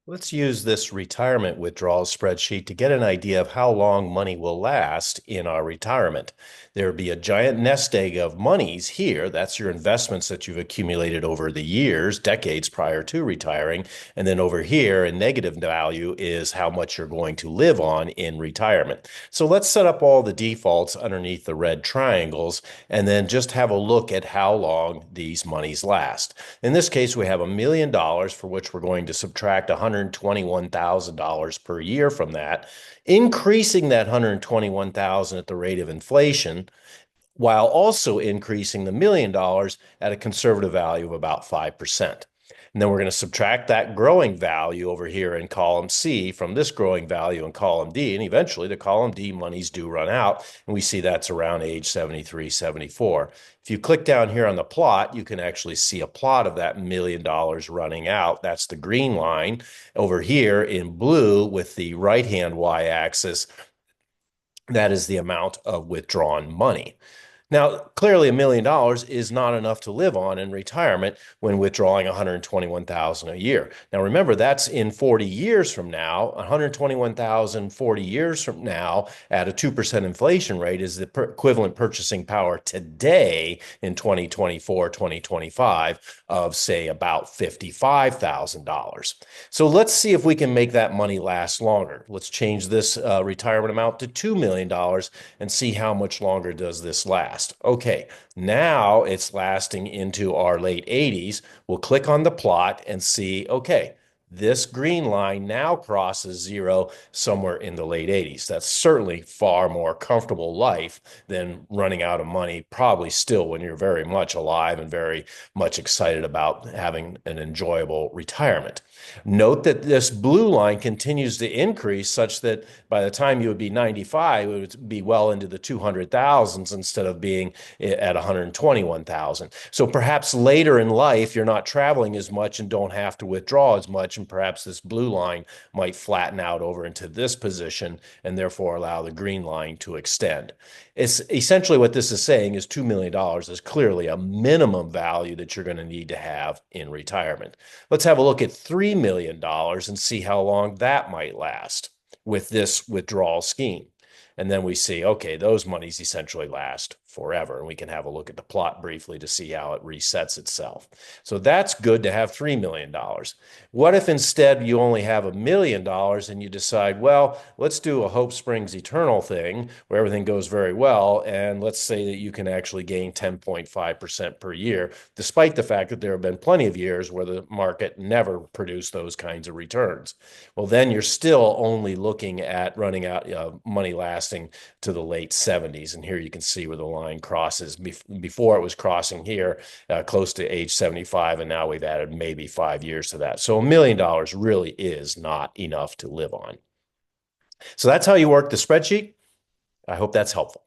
Let's use this retirement withdrawals spreadsheet to get an idea of how long money will last in our retirement. There would be a giant nest egg of monies here. That's your investments that you've accumulated over the years, decades prior to retiring. And then over here in negative value is how much you're going to live on in retirement. So let's set up all the defaults underneath the red triangles and then just have a look at how long these monies last. In this case, we have $1 million for which we're going to subtract $121,000 per year from that, increasing that $121,000 at the rate of inflation, while also increasing the $1 million at a conservative value of about 5%. And then we're going to subtract that growing value over here in column C from this growing value in column D. And eventually the column D monies do run out. And we see that's around age 73, 74. If you click down here on the plot, you can actually see a plot of that $1 million running out. That's the green line. Over here in blue with the right-hand y-axis, that is the amount of withdrawn money. Now, clearly $1 million is not enough to live on in retirement when withdrawing $121,000 a year. Now, remember, that's in 40 years from now. $121,000 40 years from now at a 2% inflation rate is the equivalent purchasing power today in 2024, 2025 of, say, about $55,000. So let's see if we can make that money last longer. Let's change this retirement amount to $2 million and see how much longer does this last. Okay, now it's lasting into our late 80s. We'll click on the plot and see, okay, this green line now crosses zero somewhere in the late 80s. That's certainly far more comfortable life than running out of money, probably still when you're very much alive and very much excited about having an enjoyable retirement. Note that this blue line continues to increase such that by the time you would be 95, it would be well into the 200,000s instead of being at 121,000. So perhaps later in life, you're not traveling as much and don't have to withdraw as much. And perhaps this blue line might flatten out over into this position and therefore allow the green line to extend. It's essentially what this is saying is $2 million is clearly a minimum value that you're going to need to have in retirement. Let's have a look at $3 million and see how long that might last with this withdrawal scheme. And then we see, okay, those monies essentially last forever. And we can have a look at the plot briefly to see how it resets itself. So that's good to have $3 million. What if instead you only have $1 million and you decide, well, let's do a Hope Springs Eternal thing where everything goes very well. And let's say that you can actually gain 10.5% per year, despite the fact that there have been plenty of years where the market never produced those kinds of returns. Well, then you're still only looking at running out money lasting to the late 70s. And here you can see where the line crosses. Before it was crossing here close to age 75, and now we've added maybe 5 years to that. So $1 million really is not enough to live on. So that's how you work the spreadsheet. I hope that's helpful.